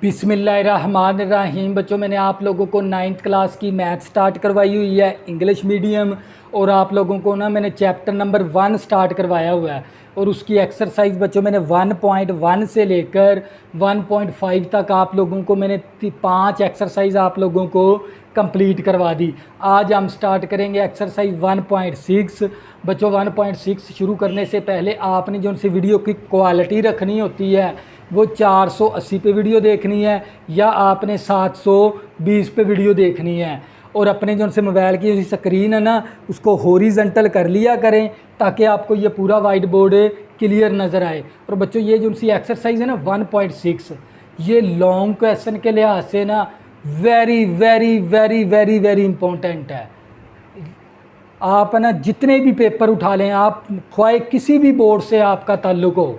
बिस्मिल्लाहिर्रहमानिर्रहीम। बच्चों, मैंने आप लोगों को 9th क्लास की मैथ स्टार्ट करवाई हुई है, इंग्लिश मीडियम। और आप लोगों को ना मैंने चैप्टर नंबर 1 स्टार्ट करवाया हुआ है और उसकी एक्सरसाइज बच्चों मैंने 1.1 से लेकर 1.5 तक आप लोगों को मैंने 5 एक्सरसाइज आप लोगों को कंप्लीट करवा दी। आज हम स्टार्ट करेंगे एक्सरसाइज 1.6। बच्चों 1.6 शुरू करने से पहले आपने जो उनसे वीडियो की क्वालिटी रखनी होती है वो 480 पे वीडियो देखनी है या आपने 720 पे वीडियो देखनी है। और अपने जो उनसे मोबाइल की स्क्रीन है ना उसको हॉरिजॉन्टल कर लिया करें ताकि आपको ये पूरा वाइट बोर्ड क्लियर नज़र आए। और बच्चों ये जो उनसी एक्सरसाइज है ना 1.6 ये लॉन्ग क्वेश्चन के लिहाज से ना very very very very very important है। आप ना जितने भी पेपर उठा लें, आप ख्वाए किसी भी बोर्ड से आपका ताल्लुक़ हो,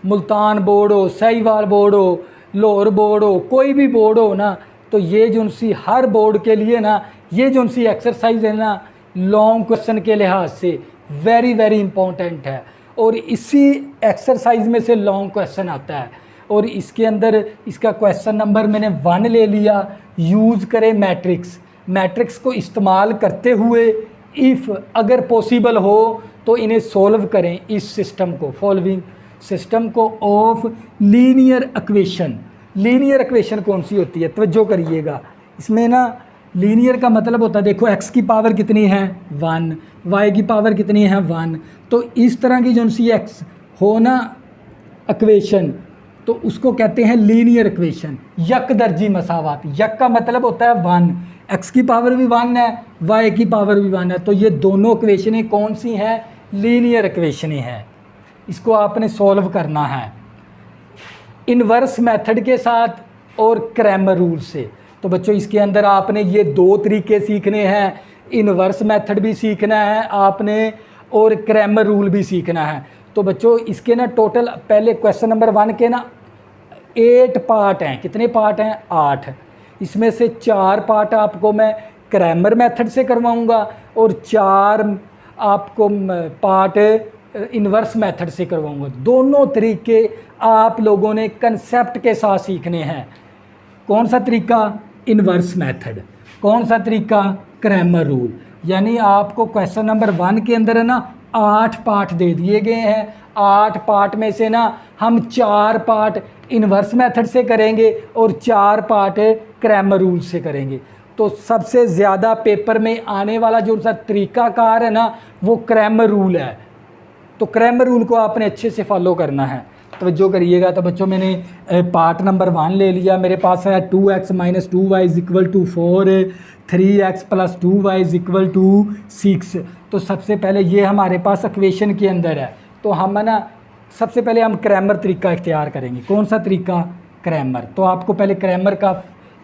मुल्तान बोर्ड हो, साहिवाल बोर्ड हो, लाहौर बोर्ड हो, कोई भी बोर्ड हो ना, तो ये जो उनसी हर बोर्ड के लिए ना ये जो उनसी एक्सरसाइज है ना लॉन्ग क्वेश्चन के लिहाज से वेरी वेरी इम्पोर्टेंट है। और इसी एक्सरसाइज में से लॉन्ग क्वेश्चन आता है और इसके अंदर इसका क्वेश्चन नंबर मैंने 1 ले लिया। यूज़ करें मैट्रिक्स। मैट्रिक्स को इस्तेमाल करते हुए इफ़ अगर पॉसिबल हो तो इन्हें सॉल्व करें, इस सिस्टम को, फॉलोइंग सिस्टम को of linear equation. Linear equation कौन सी होती है, तवज्जो करिएगा। इसमें ना लीनियर का मतलब होता है, देखो x की पावर कितनी है 1, y की पावर कितनी है 1। तो इस तरह की जो सी x हो ना इक्वेशन तो उसको कहते हैं लीनियर इक्वेशन, यक दर्जी मसावात। यक का मतलब होता है 1, x की पावर भी 1 है, y की पावर भी 1 है। तो ये दोनों इक्वेशनें कौन सी हैं, लीनियर इक्वेशनें हैं। इसको आपने सॉल्व करना है इन्वर्स मेथड के साथ और क्रैमर रूल से। तो बच्चों इसके अंदर आपने ये 2 तरीके सीखने हैं, इन्वर्स मेथड भी सीखना है आपने और क्रैमर रूल भी सीखना है। तो बच्चों इसके ना टोटल पहले क्वेश्चन नंबर 1 के ना 8 पार्ट हैं। कितने पार्ट हैं, 8। इसमें से 4 पार्ट आपको मैं क्रैमर मेथड से करवाऊँगा और 4 आपको पार्ट इन्वर्स मेथड से करवाऊंगा। दोनों तरीके आप लोगों ने कंसेप्ट के साथ सीखने हैं। कौन सा तरीका, इन्वर्स मेथड, कौन सा तरीका, क्रैमर रूल। यानी आपको क्वेश्चन नंबर 1 के अंदर है ना 8 पार्ट दे दिए गए हैं। 8 पार्ट में से ना हम 4 पार्ट इन्वर्स मेथड से करेंगे और 4 पार्ट क्रैमर रूल से करेंगे। तो सबसे ज़्यादा पेपर में आने वाला जो सा तरीकाकार है ना वो क्रैमर रूल है। तो क्रैमर रूल को आपने अच्छे से फॉलो करना है, तवज्जो करिएगा। तो बच्चों मैंने पार्ट नंबर 1 ले लिया। मेरे पास है 2x - 2y = 4, 3x + 2y = 6। तो सबसे पहले ये हमारे पास इक्वेशन के अंदर है। तो हम ना सबसे पहले हम क्रैमर तरीका इख्तियार करेंगे। कौन सा तरीका, क्रैमर। तो आपको पहले क्रैमर का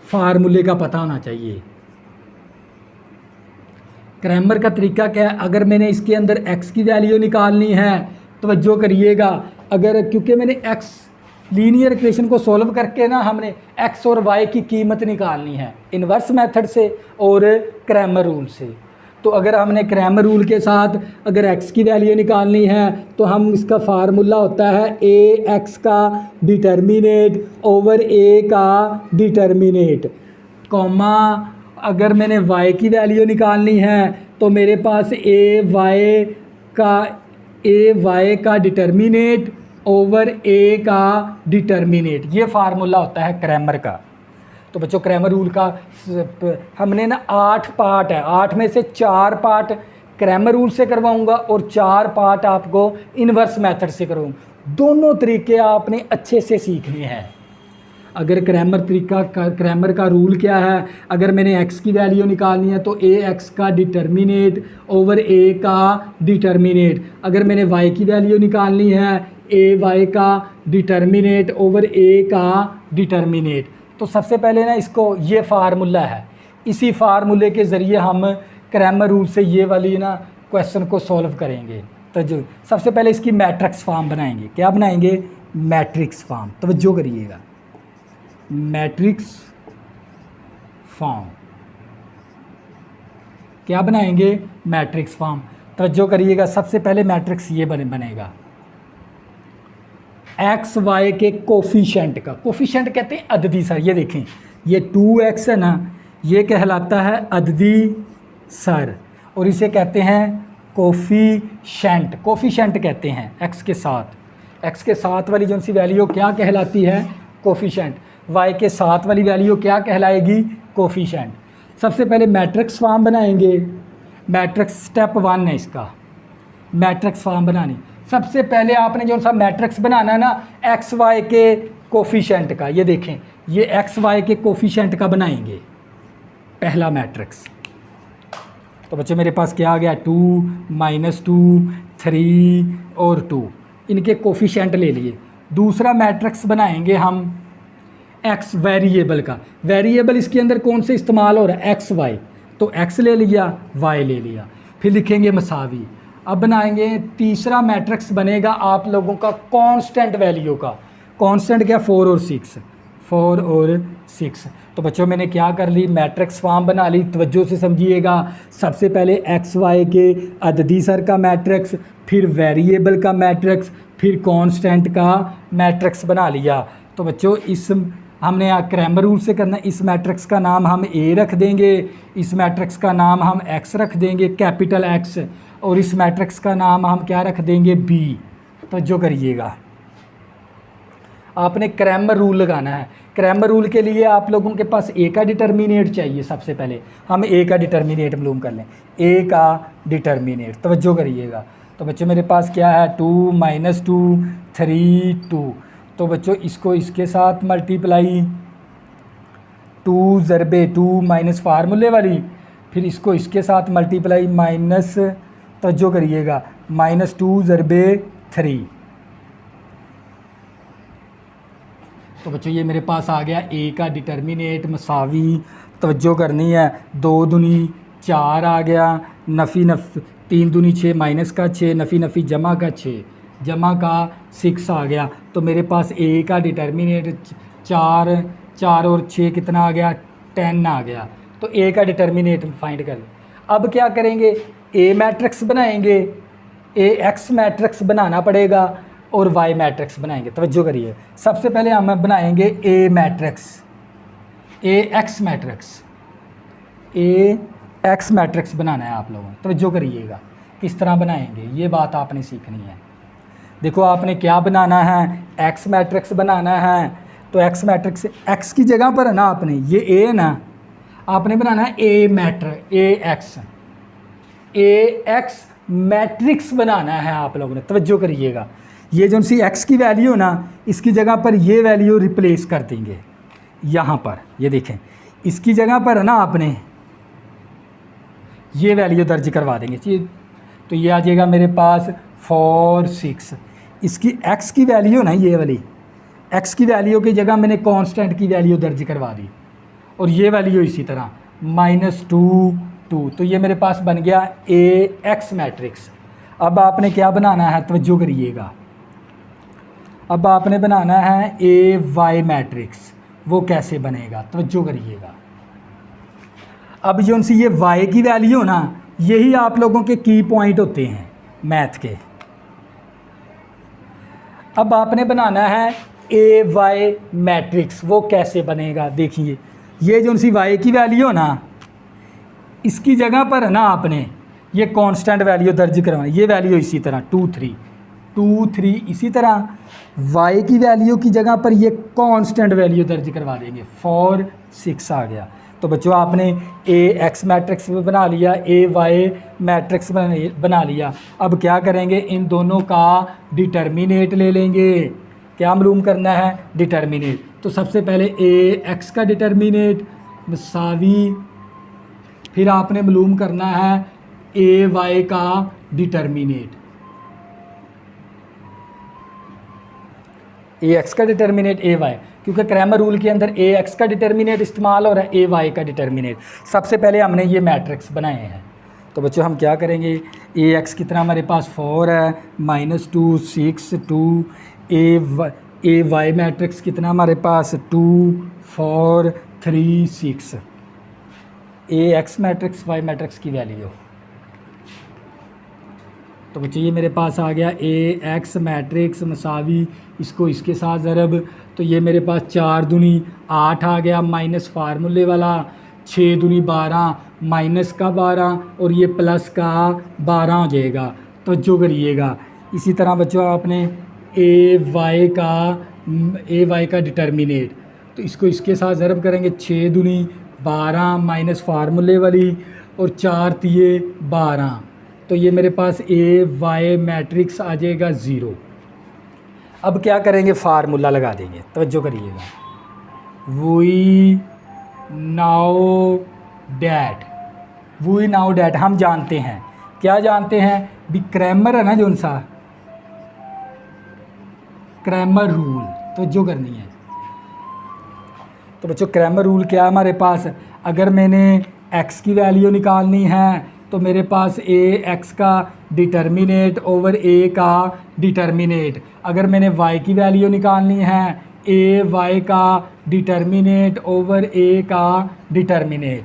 फार्मूले का पता होना चाहिए। क्रैमर का तरीका क्या है, अगर मैंने इसके अंदर x की वैल्यू निकालनी है, तवज्जो करिएगा, अगर क्योंकि मैंने x लीनियर इक्वेशन को सॉल्व करके ना हमने x और y की कीमत निकालनी है इन्वर्स मेथड से और क्रैमर रूल से। तो अगर हमने क्रैमर रूल के साथ अगर x की वैल्यू निकालनी है तो हम इसका फार्मूला होता है ax का डिटर्मिनेट ओवर a का डिटर्मिनेट, कॉमा अगर मैंने y की वैल्यू निकालनी है तो मेरे पास a y का डिटर्मिनेट ओवर a का डिटर्मिनेट। ये फार्मूला होता है क्रैमर का। तो बच्चों क्रैमर रूल का हमने ना 8 पार्ट है, 8 में से 4 पार्ट क्रैमर रूल से करवाऊंगा और 4 पार्ट आपको इन्वर्स मेथड से करवाऊंगा। दोनों तरीके आपने अच्छे से सीखने हैं। अगर क्रैमर का रूल क्या है, अगर मैंने x की वैल्यू निकालनी है तो ax का डिटर्मिनेट ओवर a का डिटर्मिनेट। अगर मैंने y की वैल्यू निकालनी है ay का डिटर्मिनेट ओवर a का डिटर्मिनेट। तो सबसे पहले ना इसको ये फार्मूला है, इसी फार्मूले के ज़रिए हम क्रैमर रूल से ये वाली ना क्वेश्चन को सॉल्व करेंगे। तो जो सबसे पहले इसकी मैट्रिक्स फॉर्म बनाएंगे। क्या बनाएंगे, मैट्रिक्स फॉर्म। तवज्जो करिएगा, मैट्रिक्स फॉर्म क्या बनाएंगे, मैट्रिक्स फॉर्म। तवज्जो करिएगा, सबसे पहले मैट्रिक्स ये बनेगा एक्स वाई के कोफिशेंट का, कोफिशेंट कहते हैं अददी सर। ये देखें, ये 2x है ना, ये कहलाता है अददी सर, और इसे कहते हैं कोफिशेंट। कोफिशेंट कहते हैं एक्स के साथ वाली जो सी वैल्यू क्या कहलाती है, कोफिशेंट। वाई के साथ वाली वैल्यू क्या कहलाएगी, कोफिशेंट। सबसे पहले मैट्रिक्स फॉर्म बनाएंगे। मैट्रिक्स स्टेप 1 है इसका, मैट्रिक्स फॉर्म बनानी। सबसे पहले आपने जो सा मैट्रिक्स बनाना है ना, एक्स वाई के कोफिशेंट का। ये देखें, ये एक्स वाई के कोफिशेंट का बनाएंगे पहला मैट्रिक्स। तो बच्चों मेरे पास क्या आ गया, 2 -2 3 और 2, इनके कोफिशेंट ले लिए। दूसरा मैट्रिक्स बनाएंगे हम एक्स वेरिएबल का। वेरिएबल इसके अंदर कौन से इस्तेमाल हो रहा है, एक्स वाई, तो एक्स ले लिया, वाई ले लिया, फिर लिखेंगे मसावी। अब बनाएंगे तीसरा मैट्रिक्स बनेगा आप लोगों का कांस्टेंट वैल्यू का। कांस्टेंट क्या, 4 और 6। तो बच्चों मैंने क्या कर ली, मैट्रिक्स फॉर्म बना ली। तवज्जो से समझिएगा, सबसे पहले एक्स वाई के अददी सर का मैट्रिक्स, फिर वेरिएबल का मैट्रिक्स, फिर कांस्टेंट का मैट्रिक्स बना लिया। तो बच्चों इस हमने क्रैमर रूल से करना, इस मैट्रिक्स का नाम हम ए रख देंगे, इस मैट्रिक्स का नाम हम एक्स रख देंगे, कैपिटल एक्स, और इस मैट्रिक्स का नाम हम क्या रख देंगे, बी। तो जो करिएगा, आपने क्रैमर रूल लगाना है। क्रैमर रूल के लिए आप लोगों के पास ए का डिटर्मिनेट चाहिए। सबसे पहले हम ए का डिटर्मिनेट मालूम कर लें, ए का डिटर्मिनेट, तवज्जो करिएगा। तो बच्चों मेरे पास क्या है, 2 -2 3 2। तो बच्चों इसको इसके साथ मल्टीप्लाई, 2 ज़रबे 2 माइनस फार्मूले वाली, फिर इसको इसके साथ मल्टीप्लाई माइनस, तवज्जो करिएगा, -2 ज़रबे 3। तो बच्चों ये मेरे पास आ गया ए का डिटर्मिनेट मसावी, तवज्जो करनी है, 2 दूनी 4 आ गया, नफ़ी 3 दूनी 6 माइनस का 6, नफ़ी जमा का 6, जमा का 6 आ गया। तो मेरे पास ए का डिटर्मिनेट 4 और 6 कितना आ गया, 10 आ गया। तो ए का डिटर्मिनेट फाइंड कर लें। अब क्या करेंगे, ए मैट्रिक्स बनाएंगे, ए एक्स मैट्रिक्स बनाना पड़ेगा और वाई मैट्रिक्स बनाएंगे। तवज्जो करिए, सबसे पहले हम बनाएंगे ए मैट्रिक्स, ए एक्स मैट्रिक्स, ए एक्स मैट्रिक्स बनाना है आप लोगों ने। तवज्जो करिएगा, किस तरह बनाएंगे ये बात आपने सीखनी है। देखो आपने क्या बनाना है, एक्स मैट्रिक्स बनाना है। तो एक्स मैट्रिक्स, एक्स की जगह पर है ना आपने, ये ए है ना, आपने बनाना है ए मैट्रिक्स, ए एक्स मैट्रिक्स बनाना है आप लोगों ने। तवज्जो करिएगा, ये जो सी एक्स की वैल्यू ना, इसकी जगह पर ये वैल्यू रिप्लेस कर देंगे यहाँ पर। ये देखें, इसकी जगह पर है ना आपने ये वैल्यू दर्ज करवा देंगे। तो ये आ जाएगा मेरे पास 4 6। इसकी एक्स की वैल्यू ना, ये वाली एक्स की वैल्यू की जगह मैंने कांस्टेंट की वैल्यू दर्ज करवा दी, और ये वैल्यू इसी तरह -2 2। तो ये मेरे पास बन गया ए एक्स मैट्रिक्स। अब आपने क्या बनाना है, तवज्जो करिएगा, अब आपने बनाना है ए वाई मैट्रिक्स। वो कैसे बनेगा, तवज्जो करिएगा। अब जो सी ये वाई की वैल्यू ना, यही आप लोगों के की पॉइंट होते हैं मैथ के। अब आपने बनाना है ए वाई मैट्रिक्स। वो कैसे बनेगा, देखिए, ये जो सी वाई की वैल्यू ना, इसकी जगह पर है ना आपने ये कांस्टेंट वैल्यू दर्ज करवानी। ये वैल्यू इसी तरह 2 3 इसी तरह y की वैल्यू की जगह पर ये कांस्टेंट वैल्यू दर्ज करवा देंगे, 4 6 आ गया। तो बच्चों आपने ए एक्स मैट्रिक्स भी बना लिया, ए वाई मैट्रिक्स बना लिया। अब क्या करेंगे, इन दोनों का डिटर्मिनेट ले लेंगे। क्या मालूम करना है, डिटर्मिनेट। तो सबसे पहले ए एक्स का डिटर्मिनेट मसावी, फिर आपने मालूम करना है ए वाई का डिटर्मिनेट। ए एक्स का डिटर्मिनेट ए वाई, क्योंकि क्रैमर रूल के अंदर ए एक्स का डिटर्मिनेट इस्तेमाल हो रहा है, ए वाई का डिटर्मिनेट। सबसे पहले हमने ये मैट्रिक्स बनाए हैं। तो बच्चों हम क्या करेंगे, ए एक्स कितना हमारे पास 4 है, -2 6 2। ए वाई मैट्रिक्स कितना हमारे पास 2 4 3 6। ए एक्स मैट्रिक्स वाई मैट्रिक्स की वैल्यू, तो बच्चों ये मेरे पास आ गया ए एक्स मैट्रिक्स मसावी इसको इसके साथ ज़रब, तो ये मेरे पास 4 दूनी 8 आ गया माइनस फार्मूले वाला, 6 दूनी 12 माइनस का 12 और ये प्लस का 12 हो जाएगा। तो जो करिएगा इसी तरह बच्चों आपने ए वाई का डिटर्मिनेट, तो इसको इसके साथ ज़रब करेंगे, 6 दूनी 12 माइनस फार्मूले वाली और 4 तिये 12, तो ये मेरे पास ए वाई मैट्रिक्स आ जाएगा 0। अब क्या करेंगे, फार्मूला लगा देंगे, तवज्जो करिएगा। वी नाउ डैट हम जानते हैं, क्या जानते हैं भी, क्रैमर है ना जो सा क्रैमर रूल, तो जो करनी है। तो बच्चों क्रैमर रूल क्या है हमारे पास, अगर मैंने x की वैल्यू निकालनी है तो मेरे पास ए एक्स का डिटर्मिनेट ओवर ए का डिटर्मिनेट, अगर मैंने y की वैल्यू निकालनी है ए वाई का डिटर्मिनेट ओवर ए का डिटर्मिनेट।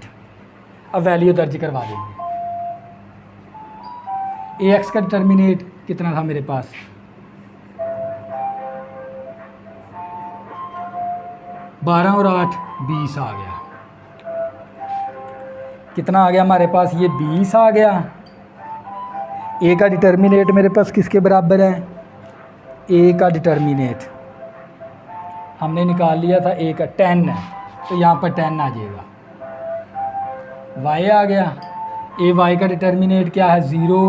अब वैल्यू दर्ज करवा देंगे। ए एक्स का डिटर्मिनेट कितना था मेरे पास, 12 और 8 20 आ गया। कितना आ गया हमारे पास, ये 20 आ गया। ए का डिटर्मिनेट मेरे पास किसके बराबर है, ए का डिटर्मिनेट हमने निकाल लिया था, ए का 10 है, तो यहाँ पर 10 आ जाएगा। वाई आ गया, ए वाई का डिटर्मिनेट क्या है 0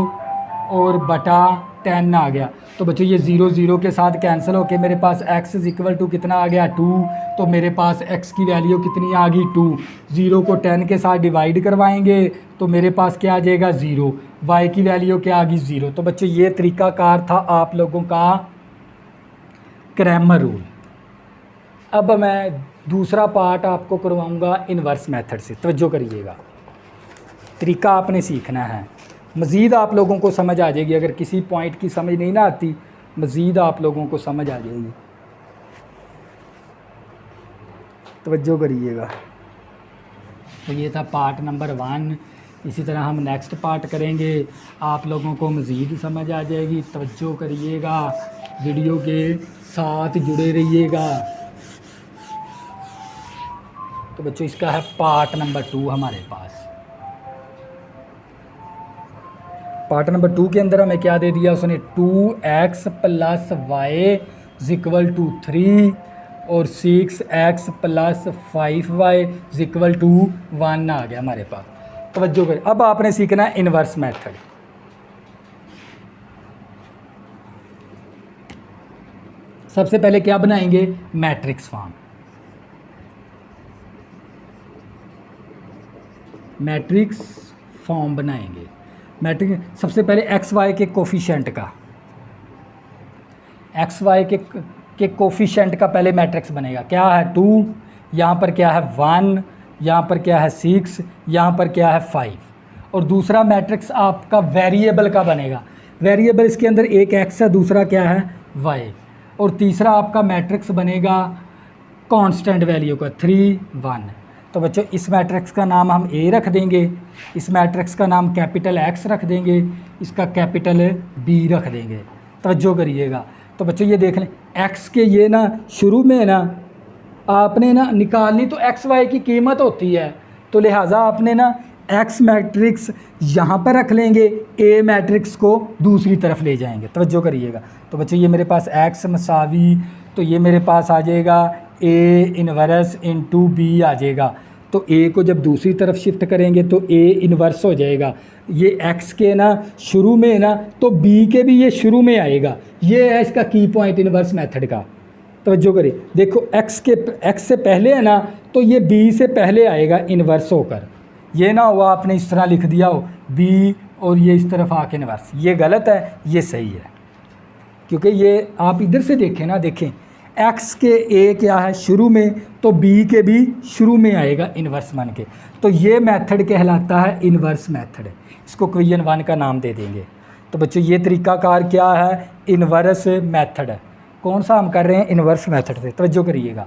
और बटा 10 आ गया। तो बच्चों ये 0 0 के साथ कैंसिल होके मेरे पास x इज इक्वल टू कितना आ गया 2, तो मेरे पास x की वैल्यू कितनी आ गई 2। 0 को 10 के साथ डिवाइड करवाएंगे तो मेरे पास क्या आ जाएगा 0, y की वैल्यू क्या आ गई 0। तो बच्चों ये तरीकाकार था आप लोगों का क्रैमर रूल। अब मैं दूसरा पार्ट आपको करवाऊंगा इन्वर्स मेथड से, तवज्जो करिएगा। तरीका आपने सीखना है, मज़ीद आप लोगों को समझ आ जाएगी। अगर किसी पॉइंट की समझ नहीं ना आती, मज़ीद आप लोगों को समझ आ जाएगी, तवज्जो करिएगा। तो ये था पार्ट नंबर 1। इसी तरह हम नेक्स्ट पार्ट करेंगे, आप लोगों को मज़ीद समझ आ जाएगी। तवज्जो करिएगा, वीडियो के साथ जुड़े रहिएगा। तो बच्चों इसका है पार्ट नंबर 2 हमारे पास। पार्ट नंबर 2 के अंदर हमें क्या दे दिया उसने, 2x plus Y equal to 3 और 6x plus 5y equal to 1 आ गया हमारे पास। तवज्जो करें, अब आपने सीखना है इन्वर्स मेथड। सबसे पहले क्या बनाएंगे, मैट्रिक्स फॉर्म। मैट्रिक्स फॉर्म बनाएंगे। मैट्रिक्स सबसे पहले एक्स वाई के कोफिशिएंट का, एक्स वाई के कोफिशिएंट का पहले मैट्रिक्स बनेगा। क्या है 2, यहाँ पर क्या है 1, यहाँ पर क्या है 6, यहाँ पर क्या है 5। और दूसरा मैट्रिक्स आपका वेरिएबल का बनेगा। वेरिएबल इसके अंदर एक एक्स है, दूसरा क्या है वाई। और तीसरा आपका मैट्रिक्स बनेगा कांस्टेंट वैल्यू का 3 1। तो बच्चों इस मैट्रिक्स का नाम हम ए रख देंगे, इस मैट्रिक्स का नाम कैपिटल एक्स रख देंगे, इसका कैपिटल बी रख देंगे। तवज्जो करिएगा। तो बच्चों ये देख लें, एक्स के ये ना शुरू में ना आपने ना निकालनी तो एक्स वाई की कीमत होती है, तो लिहाजा आपने ना एक्स मैट्रिक्स यहाँ पर रख लेंगे, ए मैट्रिक्स को दूसरी तरफ ले जाएंगे। तवज्जो करिएगा। तो बच्चों ये मेरे पास एक्स मसावी, तो ये मेरे पास आ जाएगा ए इन्वर्स इंटू बी आ जाएगा। तो ए को जब दूसरी तरफ शिफ्ट करेंगे तो ए इन्वर्स हो जाएगा। ये एक्स के ना शुरू में ना, तो बी के भी ये शुरू में आएगा। ये है इसका की पॉइंट इन्वर्स मेथड का। तवज्जो करिए, देखो एक्स से पहले है ना, तो ये बी से पहले आएगा इन्वर्स होकर। ये ना हुआ आपने इस तरह लिख दिया हो बी और ये इस तरफ आके इन्वर्स, ये गलत है, ये सही है। क्योंकि ये आप इधर से देखें ना, देखें एक्स के ए क्या है शुरू में, तो बी के भी शुरू में आएगा इन्वर्स बन के। तो ये मेथड कहलाता है इन्वर्स मेथड। इसको क्वेश्चन 1 का नाम दे देंगे। तो बच्चों ये तरीकाकार क्या है, इन्वर्स मेथड। कौन सा हम कर रहे हैं, इन्वर्स मेथड से। तवज्जो करिएगा।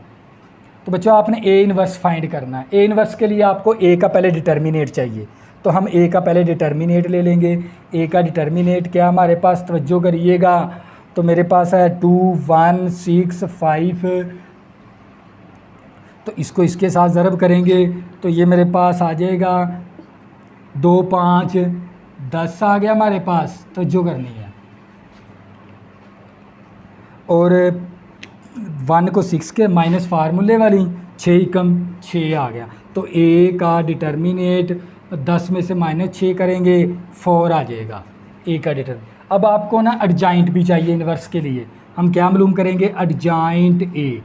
तो बच्चों आपने ए इन्वर्स फाइंड करना है। ए इन्वर्स के लिए आपको ए का पहले डिटर्मिनेट चाहिए। तो हम ए का पहले डिटर्मिनेट ले लेंगे। ए का डिटर्मिनेट क्या हमारे पास, तवज्जो करिएगा, तो मेरे पास है 2 1 6 5, तो इसको इसके साथ ज़रब करेंगे तो ये मेरे पास आ जाएगा 2 5 10 आ गया हमारे पास, तवज्जो करनी है। और 1 को 6 के माइनस फार्मूले वाली 6 कम 6 आ गया, तो ए का डिटर्मिनेट 10 में से -6 करेंगे 4 आ जाएगा ए का डिटर्मिनेट। अब आपको ना एडजाइंट भी चाहिए इन्वर्स के लिए, हम क्या मालूम करेंगे, एडजाइंट ए,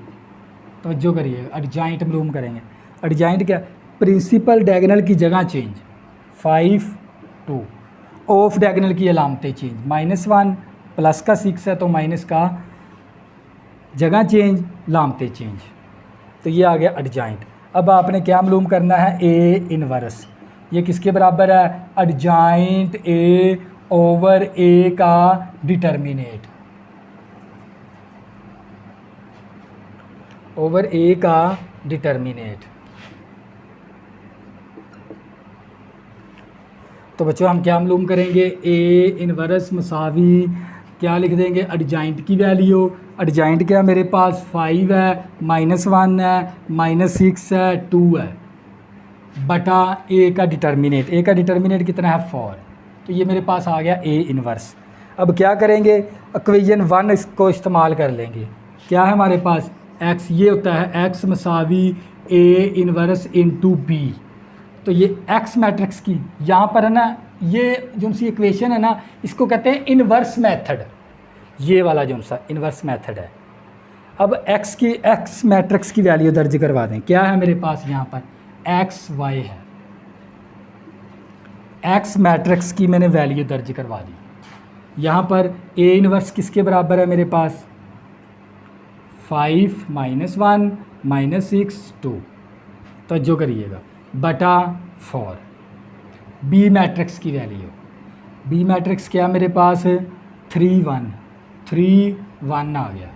तवज्जो करिए, एडजाइंट मालूम करेंगे। एडजाइंट क्या, प्रिंसिपल डायगोनल की जगह चेंज 5 2, ऑफ डायगोनल की अलामतें चेंज, -1 प्लस का 6 है तो माइनस का जगह चेंज, लामते चेंज, तो ये आ गया एडजाइंट। अब आपने क्या मालूम करना है, ए इनवर्स, ये किसके बराबर है, एडजाइंट ए ओवर ए का डिटर्मिनेट, ओवर ए का डिटर्मिनेट। तो बच्चों हम क्या मालूम करेंगे, ए इनवर्स मसावी क्या लिख देंगे, एडजाइंट की वैल्यू, एडजाइंट क्या मेरे पास 5 है, -1 है, -6 है, 2 है, बटा ए का डिटर्मिनेट, ए का डिटर्मिनेट कितना है 4, तो ये मेरे पास आ गया ए इनवर्स। अब क्या करेंगे, इक्वेशन 1 इसको इस्तेमाल कर लेंगे, क्या है हमारे पास, एक्स, ये होता है एक्स मसावी ए इनवर्स इंटू बी, तो ये एक्स मैट्रिक्स की यहाँ पर है ना, ये जो सी इक्वेशन है ना, इसको कहते हैं इनवर्स मेथड, ये वाला जो सा इनवर्स मेथड है। अब एक्स की, एक्स मैट्रिक्स की वैल्यू दर्ज करवा दें, क्या है मेरे पास यहाँ पर एक्स वाई है, एक्स मैट्रिक्स की मैंने वैल्यू दर्ज करवा दी। यहाँ पर ए इनवर्स किसके बराबर है मेरे पास, 5 -1 -6 2, तो जो करिएगा बटा 4। बी मैट्रिक्स की वैल्यू, बी मैट्रिक्स क्या मेरे पास 3 1 3 1 आ गया।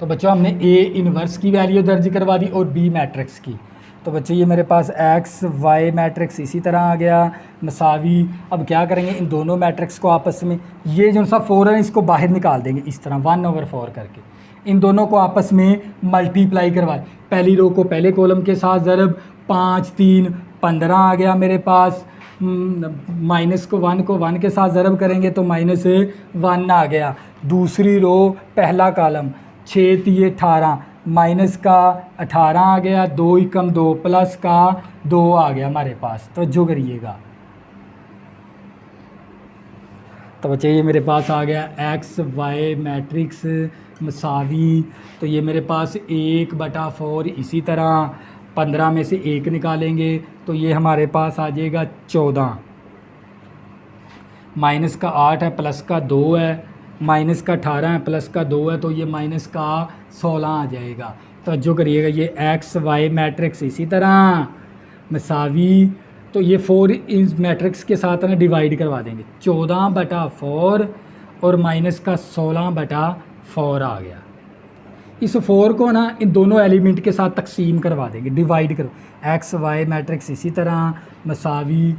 तो बच्चों हमने ए इनवर्स की वैल्यू दर्ज करवा दी और बी मैट्रिक्स की, तो बच्चों ये मेरे पास एक्स वाई मैट्रिक्स इसी तरह आ गया मसावी। अब क्या करेंगे, इन दोनों मैट्रिक्स को आपस में, ये जो सा 4 है इसको बाहर निकाल देंगे इस तरह 1/4 करके, इन दोनों को आपस में मल्टीप्लाई करवा, पहली रो को पहले कॉलम के साथ ज़रब, 5 3 15 आ गया मेरे पास, माइनस को 1 के साथ ज़रब करेंगे तो -1 आ गया। दूसरी रो पहला कॉलम 6 3 18, माइनस का 18 आ गया, 2 एकम 2 प्लस का 2 आ गया हमारे पास, तो जो करिएगा। तो बच्चे ये मेरे पास आ गया एक्स वाई मैट्रिक्स मसावी, तो ये मेरे पास 1/4, इसी तरह 15 में से 1 निकालेंगे तो ये हमारे पास आ जाएगा 14, माइनस का 8 है प्लस का 2 है, माइनस का 18 है प्लस का 2 है, तो ये माइनस का 16 आ जाएगा। तो जो करिएगा ये एक्स वाई मैट्रिक्स इसी तरह मसावी, तो ये 4 इस मैट्रिक्स के साथ ना डिवाइड करवा देंगे, 14/4 और माइनस का 16/4 आ गया। इस 4 को ना इन दोनों एलिमेंट के साथ तकसीम करवा देंगे, डिवाइड करो, एक्स वाई मैट्रिक्स इसी तरह मसावी,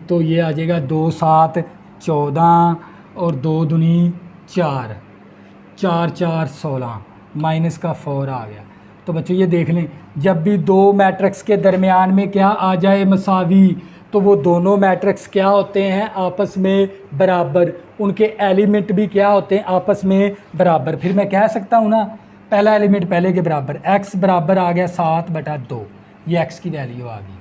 तो ये आ जाएगा 2 7 14 और 2 दूनी 4, 4 4 16, माइनस का 4 आ गया। तो बच्चों ये देख लें, जब भी दो मैट्रिक्स के दरमियान में क्या आ जाए मसावी, तो वो दोनों मैट्रिक्स क्या होते हैं आपस में बराबर, उनके एलिमेंट भी क्या होते हैं आपस में बराबर। फिर मैं कह सकता हूँ ना, पहला एलिमेंट पहले के बराबर, x बराबर आ गया 7/2, ये x की वैल्यू आ गई।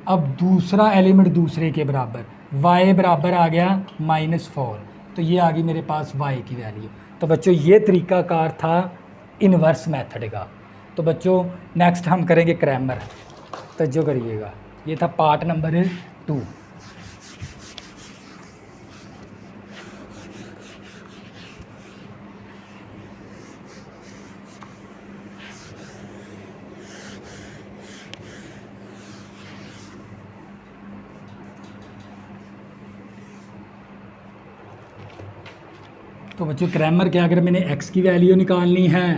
अब दूसरा एलिमेंट दूसरे के बराबर, y बराबर आ गया -4, तो ये आ गई मेरे पास y की वैल्यू। तो बच्चों ये तरीकाकार था इनवर्स मेथड का। तो बच्चों नेक्स्ट हम करेंगे क्रैमर, तो जो करिएगा, ये था पार्ट नंबर 2। तो बच्चों क्रैमर क्या, अगर मैंने x की वैल्यू निकालनी है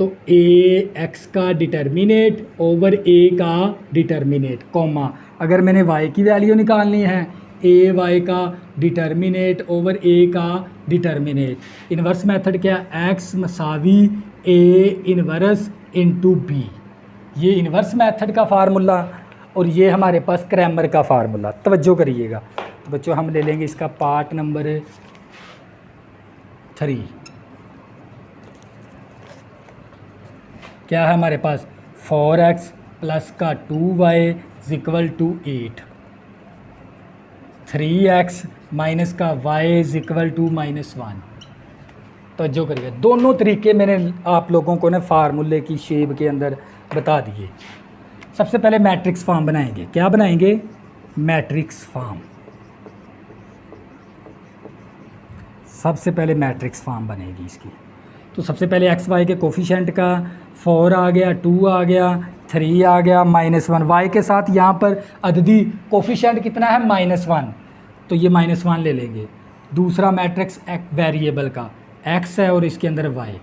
तो ए एक्स का डिटर्मिनेट ओवर ए का डिटर्मिनेट कॉमा, अगर मैंने वाई की वैल्यू निकालनी है ए वाई का डिटर्मिनेट ओवर ए का डिटर्मिनेट। इन्वर्स मेथड क्या, एक्स मसावी ए इन्वर्स इनटू बी, ये इन्वर्स मेथड का फार्मूला और ये हमारे पास क्रैमर का फार्मूला। तवज्जो करिएगा। तो बच्चों हम ले लेंगे इसका पार्ट नंबर 3। क्या है हमारे पास 4x प्लस का 2y is equal to 8, 3x minus का y इज इक्वल टू -1। तो जो करिए दोनों तरीके मैंने आप लोगों को ना फार्मूले की शेप के अंदर बता दिए। सबसे पहले मैट्रिक्स फॉर्म बनाएंगे। क्या बनाएंगे, मैट्रिक्स फॉर्म। सबसे पहले मैट्रिक्स फॉर्म बनेगी इसकी। तो सबसे पहले एक्स वाई के कोफिशेंट का 4 आ गया, 2 आ गया, 3 आ गया, -1। वाई के साथ यहाँ पर अददी कोफिशेंट कितना है, -1, तो ये -1 ले लेंगे। दूसरा मैट्रिक्स वेरिएबल का एक्स है और इसके अंदर वाई,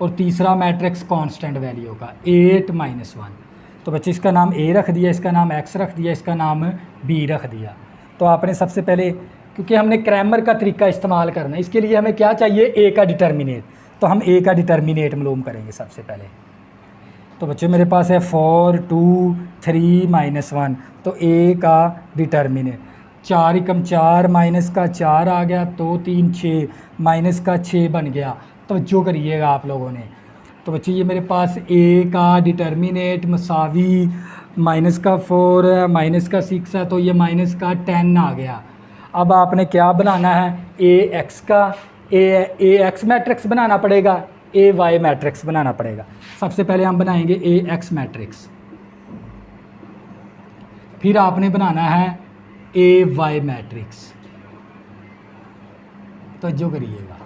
और तीसरा मैट्रिक्स कांस्टेंट वैल्यू का 8 -1। तो बच्चे इसका नाम ए रख दिया, इसका नाम एक्स रख दिया, इसका नाम बी रख दिया। तो आपने सबसे पहले, क्योंकि हमने क्रैमर का तरीका इस्तेमाल करना है, इसके लिए हमें क्या चाहिए, ए का डिटर्मिनेट। तो हम ए का डिटर्मिनेट मालूम करेंगे सबसे पहले। तो बच्चों मेरे पास है 4 2 3 -1, तो ए का डिटर्मिनेट 4 एकम 4 माइनस का 4 आ गया, 2 3 6 माइनस का 6 बन गया। तो जो करिएगा आप लोगों ने। तो बच्चे ये मेरे पास ए का डिटर्मिनेट मसावी माइनस का 4 है, माइनस का 6 है, तो ये माइनस का 10 आ गया। अब आपने क्या बनाना है, ए एक्स का ए एक्स मैट्रिक्स बनाना पड़ेगा, ए वाई मैट्रिक्स बनाना पड़ेगा। सबसे पहले हम बनाएंगे ए एक्स मैट्रिक्स, फिर आपने बनाना है ए वाई मैट्रिक्स। तो जो करिएगा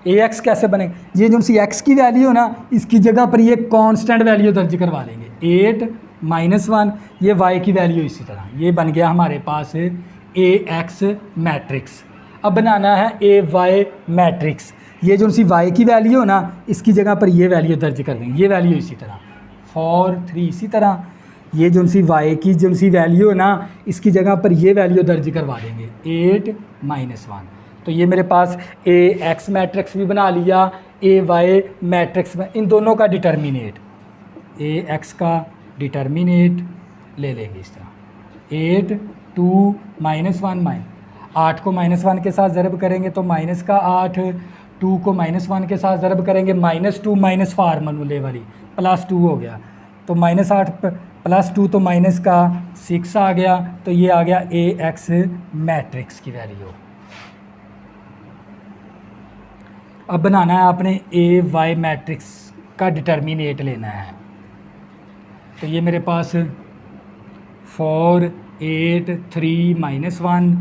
ए एक्स कैसे बनेगा, ये जो सी एक्स की वैल्यू है ना, इसकी जगह पर ये कांस्टेंट वैल्यू दर्ज करवा लेंगे 8 -1, ये वाई की वैल्यू इसी तरह, ये बन गया हमारे पास ए एक्स मैट्रिक्स। अब बनाना है ए वाई मैट्रिक्स, ये जो सी वाई की वैल्यू है ना, इसकी जगह पर ये वैल्यू दर्ज कर देंगे, ये वैल्यू इसी तरह 4 3, इसी तरह ये जो सी वाई की जो सी वैल्यू है ना, इसकी जगह पर ये वैल्यू दर्ज करवा देंगे 8 -1। तो ये मेरे पास ए एक्स मैट्रिक्स भी बना लिया, ए वाई मैट्रिक्स में इन दोनों का डिटर्मिनेट, ए एक्स का डिटर्मिनेट ले लेंगे इस तरह 8 2 -1 8 को -1 के साथ ज़रब करेंगे तो माइनस का 8, 2 को -1 के साथ ज़रब करेंगे -2 माइनस फार्मूले वाली +2 हो गया, तो -8 +2 तो माइनस का 6 आ गया। तो ये आ गया ए एक्स मैट्रिक्स की वैल्यू। अब बनाना है आपने ए वाई मैट्रिक्स का डिटर्मिनेट लेना है। तो ये मेरे पास 4 8 3 -1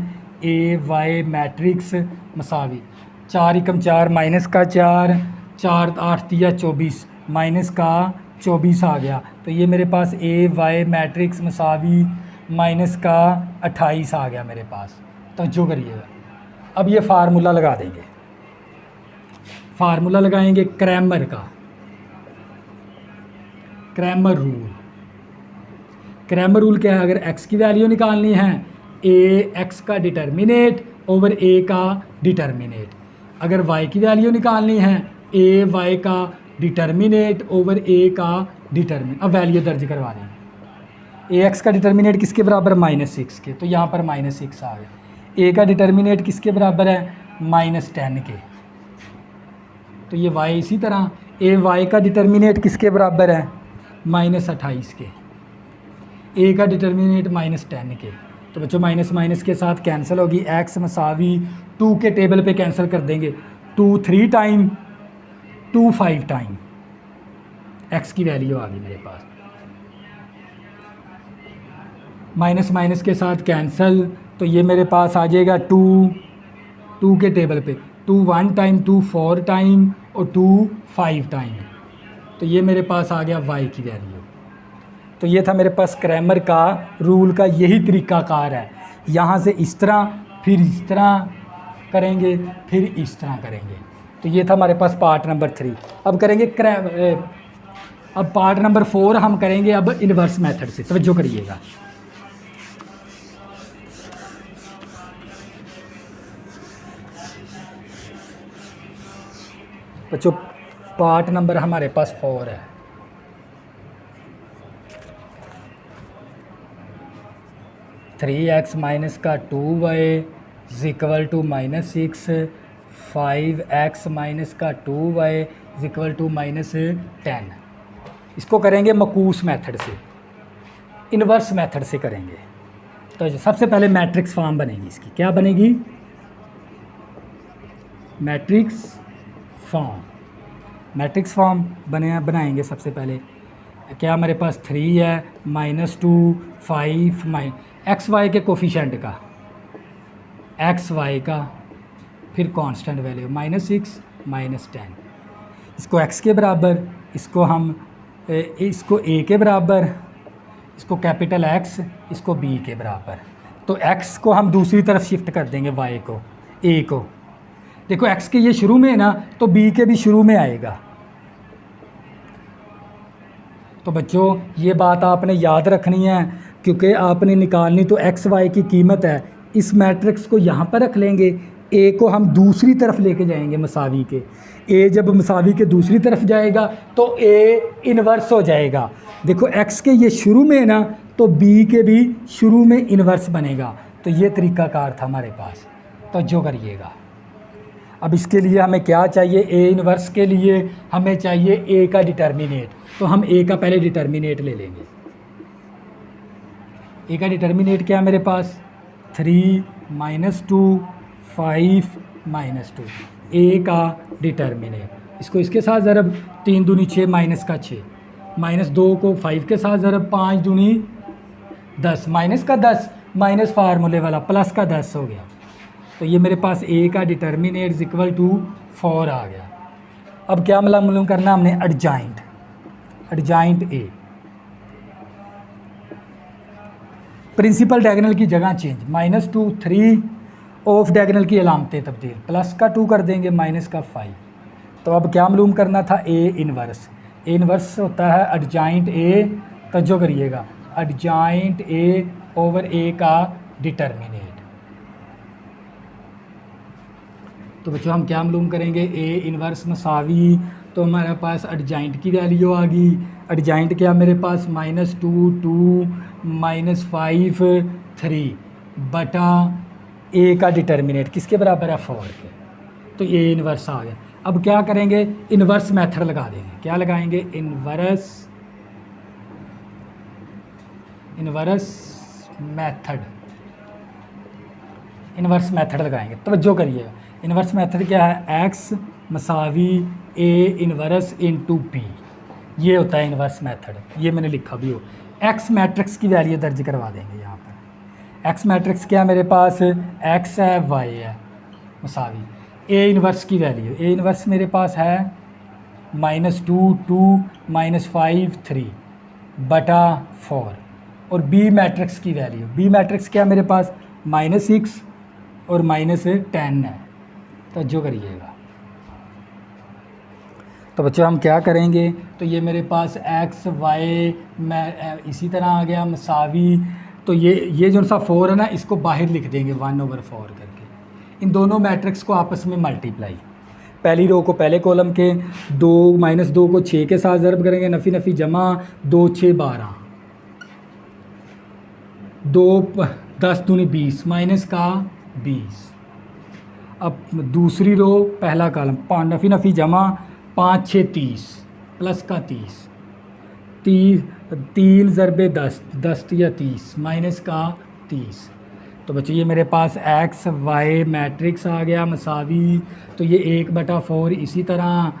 ए वाई मैट्रिक्स मसावी 4 एकम 4 माइनस का 4 4 8 दिया 24 माइनस का 24 आ गया। तो ये मेरे पास ए वाई मैट्रिक्स मसावी माइनस का 28 आ गया मेरे पास। तो जो करिएगा अब ये फार्मूला लगा देंगे, फार्मूला लगाएंगे क्रैमर का, क्रैमर रूल। क्रैमर रूल क्या है, अगर x की वैल्यू निकालनी है ए एक्स का डिटर्मिनेट ओवर ए का डिटर्मिनेट, अगर y की वैल्यू निकालनी है ए वाई का डिटर्मिनेट ओवर ए का डिटर्मिनेट। अब वैल्यू दर्ज करवा देंगे, ए एक्स का डिटर्मिनेट किसके बराबर, -6 के, तो यहाँ पर -6 आ गया। ए का डिटर्मिनेट किसके बराबर है, -10 के, तो ये y इसी तरह। ए वाई का डिटर्मिनेट किसके बराबर है, -28 के, ए का डिटर्मिनेट -10 के। तो बच्चों माइनस माइनस के साथ कैंसिल होगी, x मसावी 2 के टेबल पे कैंसिल कर देंगे, 2 3 टाइम 2 5 टाइम x की वैल्यू आ गई मेरे पास। माइनस माइनस के साथ कैंसिल, तो ये मेरे पास आ जाएगा 2 के टेबल पे 2 1 टाइम 2 4 टाइम और 2 5 टाइम। तो ये मेरे पास आ गया y की वैल्यू। तो ये था मेरे पास क्रैमर का रूल का यही तरीक़ाकार है, यहाँ से इस तरह फिर इस तरह करेंगे फिर इस तरह करेंगे। तो ये था हमारे पास पार्ट नंबर 3। अब करेंगे अब पार्ट नंबर 4 हम करेंगे अब इन्वर्स मेथड से, तवज्जो करिएगा। बच्चों पार्ट नंबर हमारे पास 4 है। थ्री एक्स माइनस का 2y is equal to -6, 5x minus का 2y इज इक्वल टू -10। इसको करेंगे मकूस मेथड से, इन्वर्स मेथड से करेंगे। तो सबसे पहले मैट्रिक्स फॉर्म बनेगी इसकी, क्या बनेगी? Matrix form. मैट्रिक्स फॉर्म बनाएंगे सबसे पहले। क्या हमारे पास 3 है, -2, 5 एक्स वाई के कोफिशेंट का, एक्स वाई का, फिर कांस्टेंट वैल्यू -6 -10। इसको x के बराबर, इसको हम इसको a के बराबर, इसको कैपिटल X, इसको b के बराबर। तो x को हम दूसरी तरफ शिफ्ट कर देंगे, y को, a को। देखो x के ये शुरू में है ना, तो b के भी शुरू में आएगा। तो बच्चों ये बात आपने याद रखनी है, क्योंकि आपने निकालनी तो एक्स वाई की कीमत है। इस मैट्रिक्स को यहाँ पर रख लेंगे, ए को हम दूसरी तरफ लेके जाएंगे मसावी के। ए जब मसावी के दूसरी तरफ जाएगा तो ए इन्वर्स हो जाएगा। देखो एक्स के ये शुरू में है ना, तो बी के भी शुरू में इन्वर्स बनेगा। तो ये तरीक़ाकार था हमारे पास, तो जो करिएगा। अब इसके लिए हमें क्या चाहिए? ए इन्वर्स के लिए हमें चाहिए ए का डिटर्मिनेट। तो हम ए का पहले डिटर्मिनेट ले लेंगे। ए का डिटर्मिनेट क्या है मेरे पास? 3 -2 5 -2। ए का डिटर्मिनेट, इसको इसके साथ ज़रब, 3 दूनी 6 माइनस का 6, -2 को 5 के साथ ज़रब, 5 दूनी 10, माइनस का 10, माइनस फार्मूले वाला, प्लस का 10 हो गया। तो ये मेरे पास ए का डिटर्मिनेट इज इक्वल टू 4 आ गया। अब क्या मालूम करना हमने? Adjoint, adjoint A. Principal diagonal की जगह चेंज, -2 3, ऑफ डायगोनल की अलामतें तब्दील, प्लस का 2 कर देंगे, माइनस का 5। तो अब क्या मालूम करना था? A inverse. ए इन्वर्स होता है एडजॉइंट ए, तवज्जो करिएगा, एडजॉइंट ए ओवर ए का डिटर्मिनेट। तो बच्चों हम क्या मालूम करेंगे? ए इन्वर्स मसावी, तो हमारे पास एडजॉइंट की वैल्यू आ गई। एडजॉइंट क्या मेरे पास? -2 2 -5 3 बटा ए का डिटर्मिनेट किसके बराबर है? 4 के। तो ए इन्वर्स आ गया। अब क्या करेंगे? इन्वर्स मेथड लगा देंगे। क्या लगाएंगे? इन्वर्स मेथड, इन्वर्स मेथड लगाएंगे। तवज्जो करिएगा, इन्वर्स मेथड क्या है? एक्स मसावी ए इन्वर्स इंटू पी, ये होता है इन्वर्स मेथड। ये मैंने लिखा भी हो। एक्स मैट्रिक्स की वैल्यू दर्ज करवा देंगे यहाँ पर। एक्स मैट्रिक्स क्या मेरे पास? एक्स है, वाई है, मसावी ए इन्वर्स की वैल्यू। ए इन्वर्स मेरे पास है -2 2 -5 3 बटा 4। और बी मैट्रिक्स की वैल्यू, बी मैट्रिक्स क्या मेरे पास? -6 और -10 है। तो जो करिएगा। तो बच्चों हम क्या करेंगे? तो ये मेरे पास एक्स वाई मैं इसी तरह आ गया, मसावी। तो ये जो सा 4 है ना, इसको बाहर लिख देंगे 1/4 करके। इन दोनों मैट्रिक्स को आपस में मल्टीप्लाई, पहली रो को पहले कॉलम के, 2 -2 को 6 के साथ ज़रब करेंगे, नफ़ी नफ़ी जमा, 2 6 12, 2 10 दूनी 20, माइनस का 20। अब दूसरी रो पहला कॉलम, नफ़ी नफ़ी जमा, 5 6 30, प्लस का 30, 3 ज़रबे 10, 10 या 30, माइनस का 30। तो बच्चों ये मेरे पास एक्स वाई मैट्रिक्स आ गया मसावी। तो ये 1/4 इसी तरह,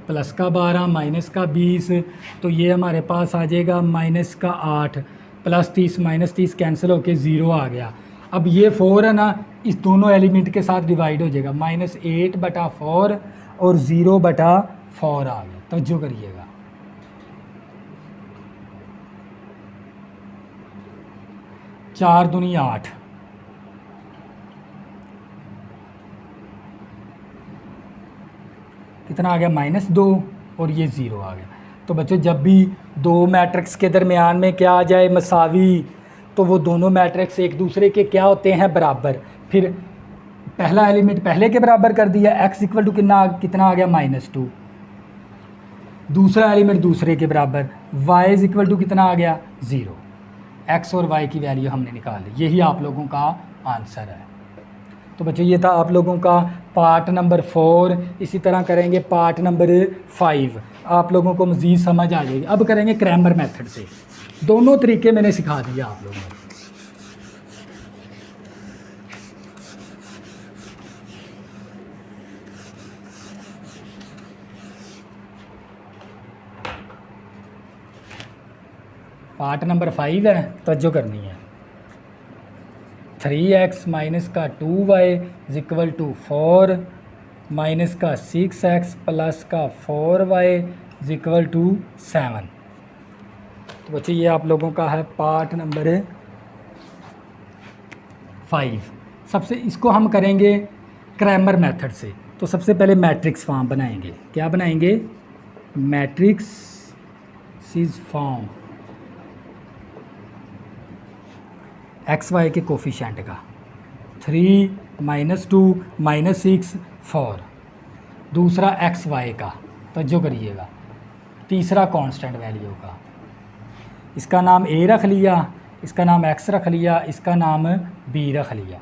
प्लस का 12 माइनस का 20। तो ये हमारे पास आ जाएगा -8, प्लस 30 -30 कैंसिल होके 0 आ गया। अब ये 4 है ना, इस दोनों एलिमेंट के साथ डिवाइड हो जाएगा, -8/4 और 0/4 आ गया। तो जो करिएगा, चार दूनी 8, कितना आ गया? -2 और ये 0 आ गया। तो बच्चों जब भी दो मैट्रिक्स के दरमियान में क्या आ जाए मसावी, तो वो दोनों मैट्रिक्स एक दूसरे के क्या होते हैं बराबर। फिर पहला एलिमेंट पहले के बराबर कर दिया, x इक्वल टू कितना आ गया -2। दूसरा एलिमेंट दूसरे के बराबर, y इज इक्वल टू कितना आ गया 0। x और y की वैल्यू हमने निकाल ली, यही आप लोगों का आंसर है। तो बच्चों ये था आप लोगों का पार्ट नंबर 4। इसी तरह करेंगे पार्ट नंबर 5, आप लोगों को मज़ीद समझ आ जाएगी। अब करेंगे क्रैमर मेथड से, दोनों तरीके मैंने सिखा दिया आप लोगों को। पार्ट नंबर 5 है, तवज्जो करनी है। 3x माइनस का 2y is equal to 4 minus का 6x प्लस का 4y इज इक्वल टू 7। तो बच्चों ये आप लोगों का है पार्ट नंबर 5। सबसे इसको हम करेंगे क्रैमर मेथड से। तो सबसे पहले मैट्रिक्स फॉर्म बनाएंगे। क्या बनाएंगे? मैट्रिक्स फॉर्म एक्स वाई के कोफिशेंट का 3 -2 -6 4। दूसरा एक्स वाई का, तवज्जो करिएगा। तीसरा कांस्टेंट वैल्यू का, इसका नाम ए रख लिया, इसका नाम एक्स रख लिया, इसका नाम बी रख लिया।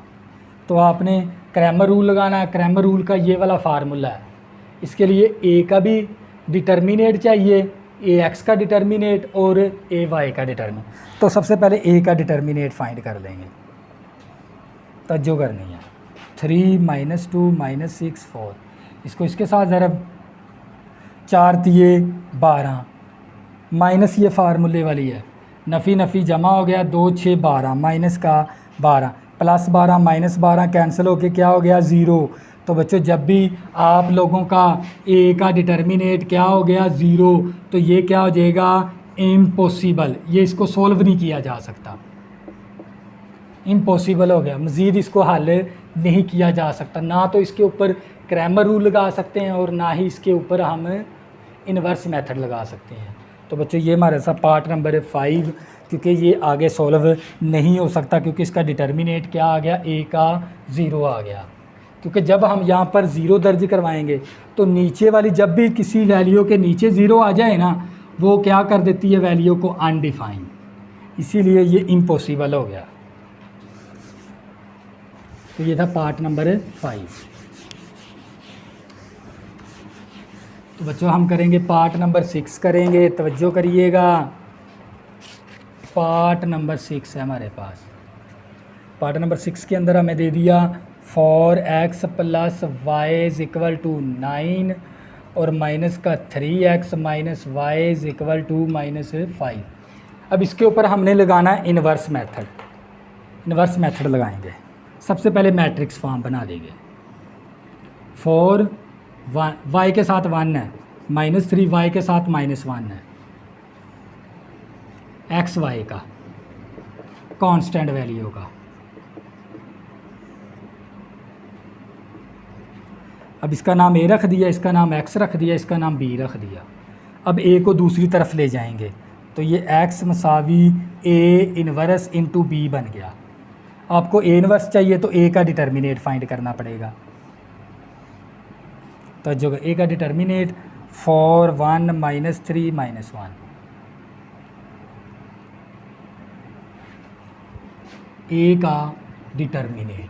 तो आपने क्रैमर रूल लगाना है। क्रैमर रूल का ये वाला फार्मूला है। इसके लिए ए का भी डिटर्मिनेट चाहिए, ए एक्स का डिटर्मिनेट और ए वाई का डिटर्मिनेट। तो सबसे पहले ए का डिटर्मिनेट फाइंड कर लेंगे, तवज्जो करनी है। 3 -2 -6 4, इसको इसके साथ ज़रब 4 तिये 12 माइनस ये फार्मूले वाली है, नफ़ी नफ़ी जमा हो गया 2 6 12 माइनस का 12 प्लस 12 माइनस 12 कैंसिल होके क्या हो गया 0। तो बच्चों जब भी आप लोगों का ए का डिटर्मिनेट क्या हो गया 0, तो ये क्या हो जाएगा इम्पॉसिबल। ये इसको सोल्व नहीं किया जा सकता, इम्पॉसिबल हो गया। मज़ीद इसको हल नहीं किया जा सकता। ना तो इसके ऊपर क्रैमर रूल लगा सकते हैं और ना ही इसके ऊपर हम इन्वर्स मेथड लगा सकते हैं। तो बच्चों ये हमारे साथ पार्ट नंबर 5, क्योंकि ये आगे सोल्व नहीं हो सकता क्योंकि इसका डिटर्मिनेट क्या आ गया, ए का 0 आ गया। क्योंकि जब हम यहाँ पर 0 दर्ज करवाएंगे तो नीचे वाली जब भी किसी वैल्यू के नीचे 0 आ जाए ना, वो क्या कर देती है वैल्यू को अनडिफाइन, इसीलिए ये इम्पॉसिबल हो गया। तो ये था पार्ट नंबर 5। तो बच्चों हम करेंगे पार्ट नंबर 6 करेंगे, तवज्जो करिएगा। पार्ट नंबर 6 है हमारे पास। पार्ट नंबर 6 के अंदर हमें दे दिया 4x + y is equal to 9 और माइनस का 3x minus y is equal to -5। अब इसके ऊपर हमने लगाना है इन्वर्स मेथड। इन्वर्स मेथड लगाएंगे। सबसे पहले मैट्रिक्स फॉर्म बना देंगे। 4 y के साथ 1 है, -3 y के साथ -1 है, एक्स वाई का कांस्टेंट वैल्यू का। अब इसका नाम ए रख दिया, इसका नाम एक्स रख दिया, इसका नाम बी रख दिया। अब ए को दूसरी तरफ ले जाएंगे तो ये एक्स मसावी ए इन्वर्स इंटू बी बन गया। आपको ए इन्वर्स चाहिए तो ए का डिटर्मिनेट फाइंड करना पड़ेगा। तो जो ए का डिटर्मिनेट 4 1 -3 -1, ए का डिटर्मिनेट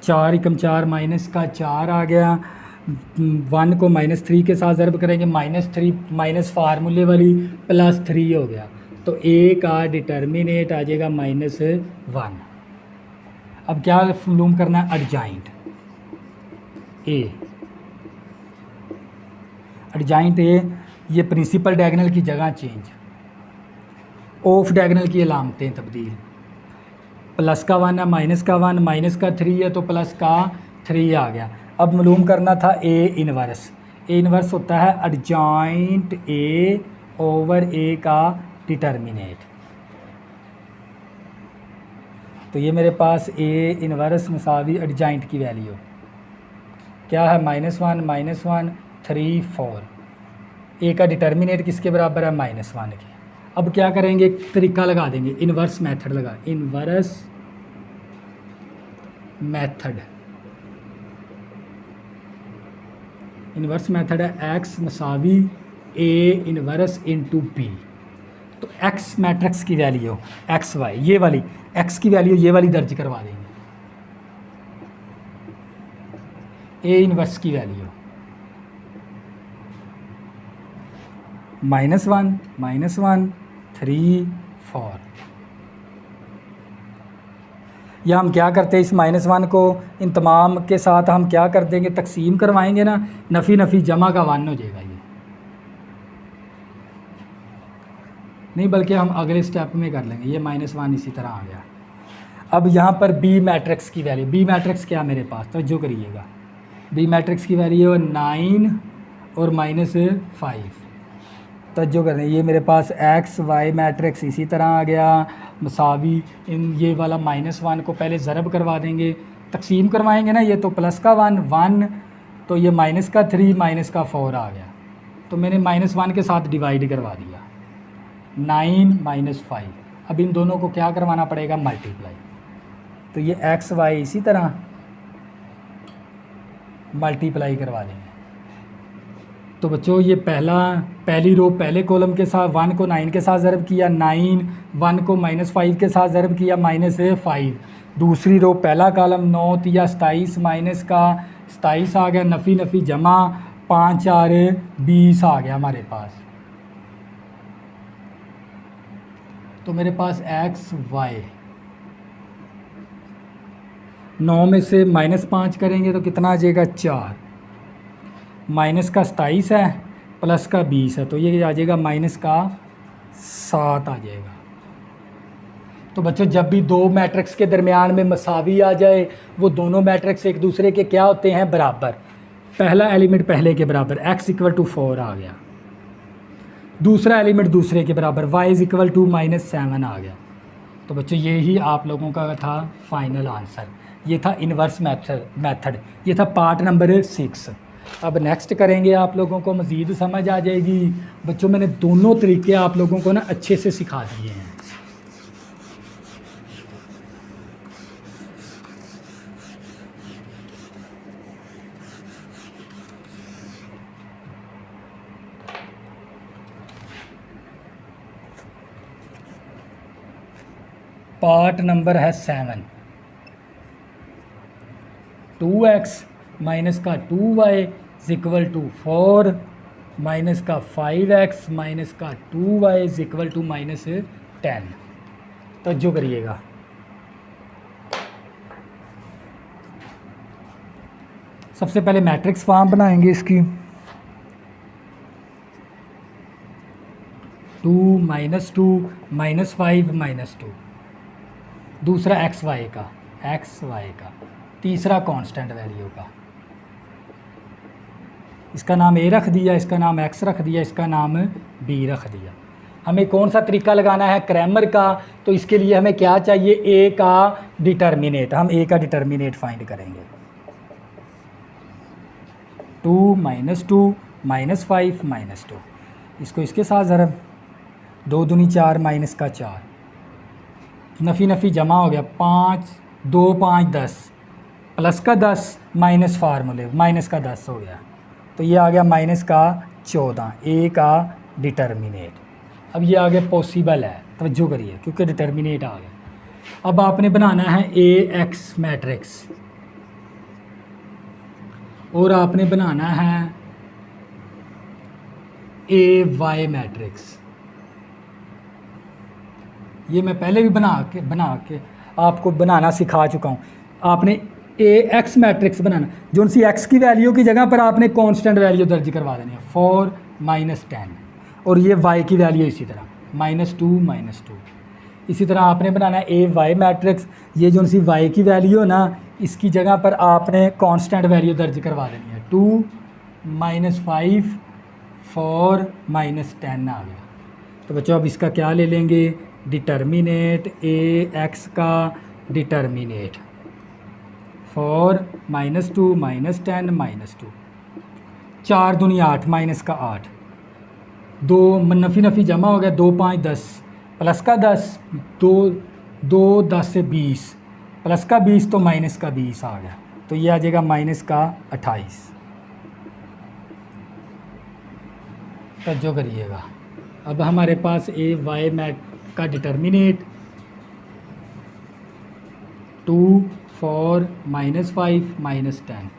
4 × 4 माइनस का 4 आ गया। 1 को -3 के साथ ज़रब करेंगे, -3 माइनस फार्मूले वाली +3 हो गया। तो ए का डिटर्मिनेट आ जाएगा -1। अब क्या मालूम करना है? Adjoint A. एडजॉइंट ए, ये प्रिंसिपल डायगोनल की जगह चेंज, ऑफ डायगोनल की अलामतें तब्दील। प्लस का 1 है, माइनस का 1, माइनस का 3 है तो प्लस का 3 आ गया। अब मालूम करना था ए इन्वर्स। ए इन्वर्स होता है एडजॉइंट ए ओवर ए का डिटर्मिनेट। तो ये मेरे पास ए इन्वर्स मसावी एडजॉइंट की वैल्यू क्या है? -1 -1 3 4। ए का डिटर्मिनेट किसके बराबर है, -1 के। अब क्या करेंगे, एक तरीका लगा देंगे, इन्वर्स मेथड लगा, इन्वर्स मेथड। इन्वर्स मेथड है x मसावी a इन्वर्स इंटू बी। तो x मैट्रिक्स की वैल्यू एक्स वाई, ये वाली x की वैल्यू ये वाली दर्ज करवा देंगे, a इन्वर्स की वैल्यू -1 3 4। या हम क्या करते हैं, इस -1 को इन तमाम के साथ हम क्या कर देंगे, तकसीम करवाएंगे ना, नफ़ी नफ़ी जमा का 1 हो जाएगा। ये नहीं, बल्कि हम अगले स्टेप में कर लेंगे, ये -1 इसी तरह आ गया। अब यहाँ पर बी मैट्रिक्स की वैल्यू, बी मैट्रिक्स क्या मेरे पास, तवज्जो करिएगा, बी मैट्रिक्स की वैल्यू 9 और -5। तवज्जो करें, ये मेरे पास एक्स वाई मैट्रिक्स इसी तरह आ गया मसावी, इन ये वाला -1 को पहले ज़रब करवा देंगे, तकसीम करवाएंगे ना, ये तो प्लस का 1 तो ये माइनस का 3 माइनस का 4 आ गया। तो मैंने -1 के साथ डिवाइड करवा दिया, 9 -5। अब इन दोनों को क्या करवाना पड़ेगा, मल्टीप्लाई। तो ये एक्स वाई इसी तरह मल्टीप्लाई करवा देंगे। तो बच्चों ये पहली रो पहले कॉलम के साथ 1 को 9 के साथ ज़रब किया, 9 1 को -5 के साथ ज़रब किया, -5। दूसरी रो पहला कॉलम 9 या 27 माइनस का 27 आ गया, नफ़ी नफ़ी जमा 5 4 20 आ गया हमारे पास। तो मेरे पास एक्स वाई 9 में से -5 करेंगे तो कितना आ जाएगा, 4। माइनस का 27 है, प्लस का 20 है, तो ये आ जाएगा -7 आ जाएगा। तो बच्चों जब भी दो मैट्रिक्स के दरमियान में मसावी आ जाए, वो दोनों मैट्रिक्स एक दूसरे के क्या होते हैं, बराबर। पहला एलिमेंट पहले के बराबर, x = 4 आ गया, दूसरा एलिमेंट दूसरे के बराबर, y = -7 आ गया। तो बच्चों ये ही आप लोगों का था फाइनल आंसर। ये था इन्वर्स मेथड, ये था पार्ट नंबर 6। अब नेक्स्ट करेंगे, आप लोगों को मज़ीद समझ आ जाएगी। बच्चों मैंने दोनों तरीके आप लोगों को ना अच्छे से सिखा दिए हैं। पार्ट नंबर है 7, 2x माइनस का 2y = 4 माइनस का 5x माइनस का 2y = -10। तवज्जो करिएगा, सबसे पहले मैट्रिक्स फॉर्म बनाएंगे इसकी, 2 -2 -5 -2। दूसरा एक्स वाई का, तीसरा कांस्टेंट वैल्यू का, इसका नाम ए रख दिया, इसका नाम एक्स रख दिया, इसका नाम बी रख दिया। हमें कौन सा तरीका लगाना है, क्रैमर का। तो इसके लिए हमें क्या चाहिए, ए का डिटर्मिनेट। हम ए का डिटर्मिनेट फाइंड करेंगे, 2 -2 -5 -2। इसको इसके साथ ज़रब, 2 दूनी 4 माइनस का 4, नफ़ी नफ़ी जमा हो गया, 5 2 5 10, प्लस का 10 माइनस फार्मूले माइनस का 10 हो गया, तो ये आ गया -14, ए का डिटर्मिनेट। अब ये आगे पॉसिबल है, तवज्जो करिए, क्योंकि डिटर्मिनेट आ गया। अब आपने बनाना है ए एक्स मैट्रिक्स और आपने बनाना है ए वाई मैट्रिक्स। ये मैं पहले भी बना के आपको बनाना सिखा चुका हूँ। आपने ए एक्स मैट्रिक्स बनाना, जो सी एक्स की वैल्यू की जगह पर आपने कांस्टेंट वैल्यू दर्ज करवा देनी है, 4 -10, और ये वाई की वैल्यू इसी तरह -2 -2। इसी तरह आपने बनाना है ए वाई मैट्रिक्स, ये जो सी वाई की वैल्यू है ना, इसकी जगह पर आपने कांस्टेंट वैल्यू दर्ज करवा देनी है, 2 -5 4 -10 आ गया। तो बच्चों अब इसका क्या ले लेंगे, डिटर्मिनेट, ए एक्स का डिटर्मिनेट, 4 -2 -10 -2, 4 दूनी 8 माइनस का 8, दो नफ़ी नफ़ी जमा हो गया, 2 5 10 प्लस का 10, 2 10 से 20 प्लस का 20 तो माइनस का 20 आ गया, तो ये आ जाएगा माइनस का 28। तवज्जो करिएगा। अब हमारे पास ए वाई मैट का डिटर्मिनेट 2 4 -5 -10,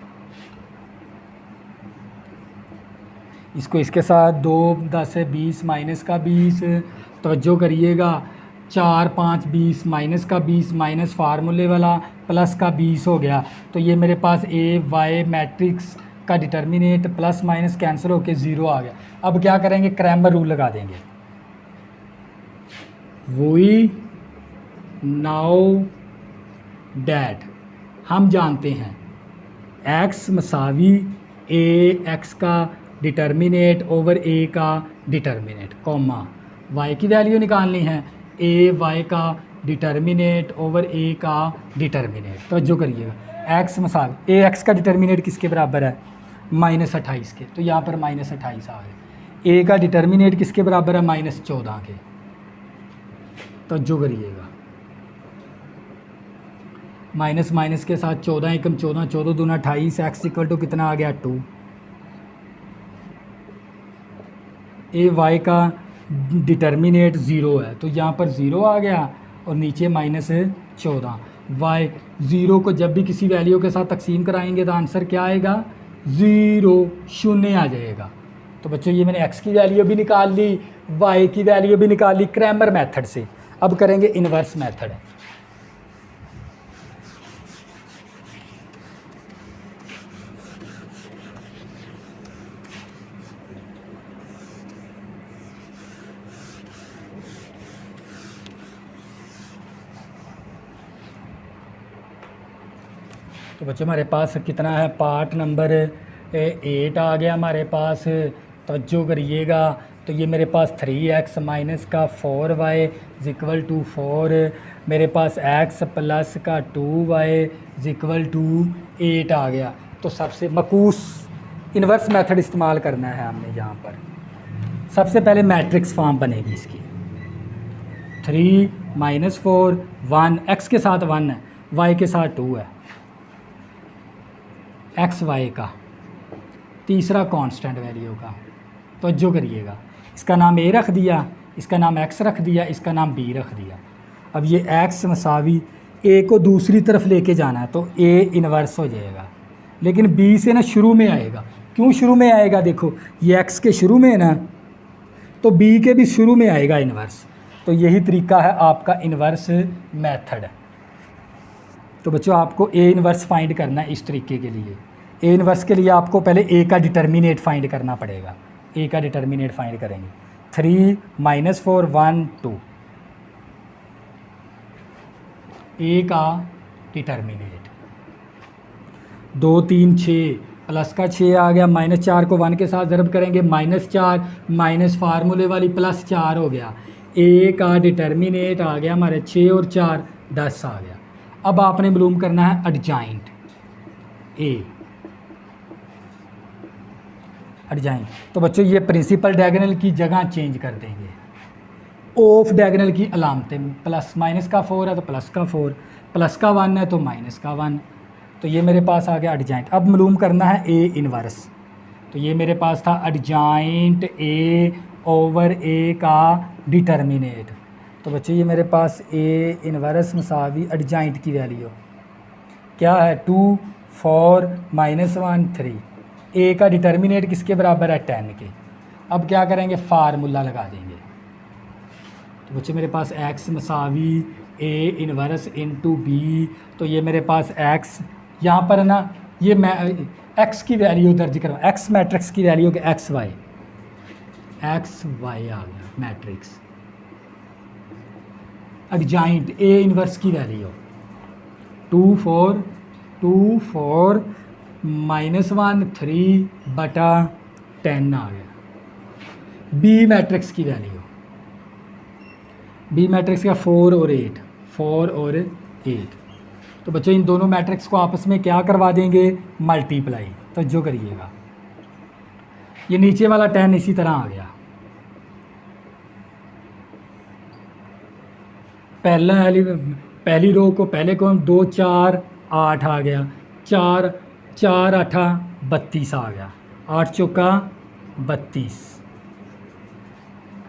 इसको इसके साथ 2 10 से 20 माइनस का 20, तवज्जो करिएगा 4 5 20 माइनस का 20 माइनस फार्मूले वाला प्लस का 20 हो गया, तो ये मेरे पास ए वाई मैट्रिक्स का डिटर्मिनेट प्लस माइनस कैंसिल होके 0 आ गया। अब क्या करेंगे, क्रैमर रूल लगा देंगे। वी नाउ डैट, हम जानते हैं x मसावी ए एक्स का डिटर्मिनेट ओवर ए का डिटर्मिनेट, कॉमा y की वैल्यू निकालनी है, ए वाई का डिटर्मिनेट ओवर ए का डिटर्मिनेट। तवज्जो करिएगा x मसावी ए एक्स का डिटर्मिनेट किसके बराबर है, -28 के, तो यहाँ पर -28 आ गए। ए का डिटर्मिनेट किसके बराबर है, -14 के। तवज्जो करिएगा माइनस माइनस के साथ 14 एकम 14, 14 दूना 28, एक्स इक्वल टू कितना आ गया 2। ए वाई का डिटर्मिनेट 0 है, तो यहाँ पर 0 आ गया और नीचे -14। वाई 0 को जब भी किसी वैल्यू के साथ तकसीम कराएंगे तो आंसर क्या आएगा, 0 शून्य आ जाएगा। तो बच्चों ये मैंने x की वैल्यू भी निकाल ली, y की वैल्यू भी निकाल ली क्रैमर मेथड से। अब करेंगे इन्वर्स मेथड। तो बच्चों हमारे पास कितना है, पार्ट नंबर 8 आ गया हमारे पास। तवज्जो करिएगा, तो ये मेरे पास 3x माइनस का 4y इज इक्वल टू 4, मेरे पास x प्लस का 2y इज इक्वल टू 8 आ गया। तो सबसे मकूस इन्वर्स मेथड इस्तेमाल करना है हमने यहाँ पर। सबसे पहले मैट्रिक्स फॉर्म बनेगी इसकी, 3 - 4 1, x के साथ 1 है, y के साथ 2 है, एक्स वाई का तीसरा कांस्टेंट वैल्यू का। तो जो करिएगा, इसका नाम ए रख दिया, इसका नाम एक्स रख दिया, इसका नाम बी रख दिया। अब ये एक्स मसावी ए को दूसरी तरफ लेके जाना है तो ए इन्वर्स हो जाएगा, लेकिन बी से ना शुरू में आएगा। क्यों शुरू में आएगा, देखो ये एक्स के शुरू में है ना, तो बी के भी शुरू में आएगा इन्वर्स। तो यही तरीका है आपका इन्वर्स मेथड। तो बच्चों आपको ए इन्वर्स फाइंड करना है इस तरीके के लिए। ए इन्वर्स के लिए आपको पहले ए का डिटर्मिनेट फाइंड करना पड़ेगा। ए का डिटर्मिनेट फाइंड करेंगे, 3 - 4 1 2, ए का डिटर्मिनेट 2 3 6 प्लस का 6 आ गया, -4 को 1 के साथ ज़रब करेंगे, -4 माइनस फार्मूले वाली +4 हो गया। ए का डिटर्मिनेट आ गया हमारे 6 और 4 10 आ गया। अब आपने मालूम करना है एडजाइंट ए, एडजाइंट। तो बच्चों ये प्रिंसिपल डायगोनल की जगह चेंज कर देंगे, ऑफ डायगोनल की अलामतें, प्लस माइनस का 4 है तो प्लस का 4, प्लस का 1 है तो माइनस का 1। तो ये मेरे पास आ गया एडजाइंट। अब मालूम करना है ए इन्वर्स। तो ये मेरे पास था एडजाइंट ए ओवर ए का डिटर्मिनेट। तो बच्चों ये मेरे पास ए इन्वर्स मसावी एडजाइंट की वैल्यू क्या है, 2 4 -1 3। ए का डिटर्मिनेट किसके बराबर है, 10 के। अब क्या करेंगे, फार्मूला लगा देंगे। तो बच्चों मेरे पास x मसावी A inverse into B. तो ये मेरे पास x यहाँ पर है ना, ये मैं x की वैल्यू दर्ज करूँ, x मैट्रिक्स की वैल्यू के एक्स वाई आ गया मैट्रिक्स। एडजाइंट ए इन्वर्स की वैल्यू 2 4 -1 3/10 आ गया। बी मैट्रिक्स की वैल्यू, बी मैट्रिक्स का 4 और 8। तो बच्चों इन दोनों मैट्रिक्स को आपस में क्या करवा देंगे, मल्टीप्लाई। तो जो करिएगा, ये नीचे वाला 10 इसी तरह आ गया, पहली रो को पहले कॉलम 2 4 8 आ गया, 4 4 8 32 आ गया, 8 चौका 32।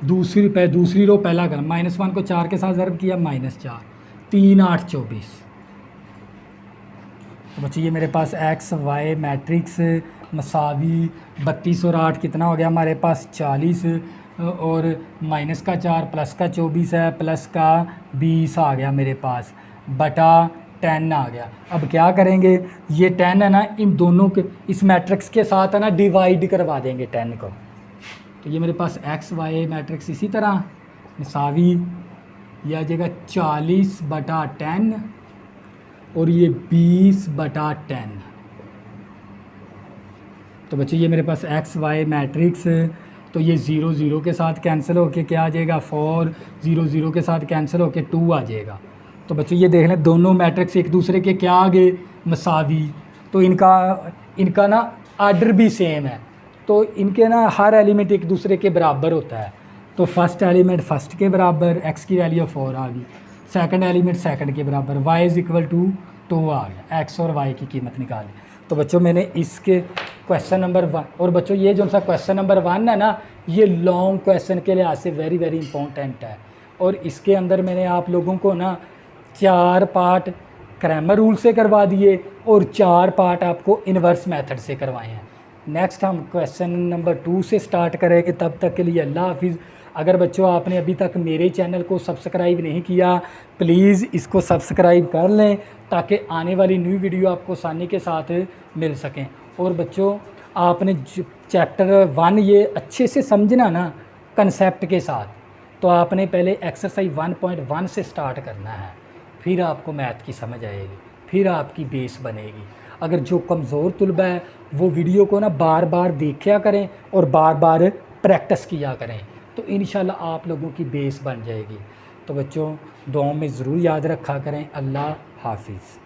दूसरी रो पहला कॉलम -1 को 4 के साथ ज़र्ब किया -4, 3 8 24। तो बच्चों ये मेरे पास एक्स वाई मैट्रिक्स मसावी 32 और 8 कितना हो गया हमारे पास 40, और माइनस का 4 प्लस का 24 है, प्लस का 20 आ गया मेरे पास, बटा 10 आ गया। अब क्या करेंगे, ये 10 है ना, इन दोनों के इस मैट्रिक्स के साथ है ना डिवाइड करवा देंगे 10 को। तो ये मेरे पास एक्स वाई मैट्रिक्स इसी तरह मसावी यह आ जाएगा 40 बटा 10 और ये 20 बटा 10। तो बच्चों ये मेरे पास एक्स वाई मैट्रिक्स, तो ये 0 0 के साथ कैंसिल होके क्या आ जाएगा 4, 0 0 के साथ कैंसिल होके 2 आ जाएगा। तो बच्चों ये देख लें दोनों मैट्रिक्स एक दूसरे के क्या आ गए मसावी, तो इनका ना आर्डर भी सेम है, तो इनके ना हर एलिमेंट एक दूसरे के बराबर होता है। तो फर्स्ट एलिमेंट फर्स्ट के बराबर, एक्स की वैल्यू 4 आ गई, सेकंड एलिमेंट सेकंड के बराबर, y इज़ इक्वल टू 2 आ गया, x और y की कीमत निकाली। तो बच्चों मैंने इसके क्वेश्चन नंबर 1, और बच्चों ये जो सा क्वेश्चन नंबर 1 है ना, ये लॉन्ग क्वेश्चन के लिहाज से वेरी वेरी इंपॉर्टेंट है, और इसके अंदर मैंने आप लोगों को ना 4 पार्ट क्रैमर रूल से करवा दिए और 4 पार्ट आपको इन्वर्स मेथड से करवाए हैं। नेक्स्ट हम क्वेश्चन नंबर 2 से स्टार्ट करेंगे, तब तक के लिए अल्लाह हाफिज़। अगर बच्चों आपने अभी तक मेरे चैनल को सब्सक्राइब नहीं किया, प्लीज़ इसको सब्सक्राइब कर लें ताकि आने वाली न्यू वीडियो आपको आसानी के साथ मिल सकें। और बच्चों आपने चैप्टर 1 ये अच्छे से समझना ना कंसेप्ट के साथ, तो आपने पहले एक्सरसाइज 1.1 से स्टार्ट करना है, फिर आपको मैथ की समझ आएगी, फिर आपकी बेस बनेगी। अगर जो कमज़ोर तुलबा है वो वीडियो को ना बार बार देखा करें और बार बार प्रैक्टिस किया करें, तो इंशाल्लाह आप लोगों की बेस बन जाएगी। तो बच्चों दुआओं में ज़रूर याद रखा करें। अल्लाह हाफिज़।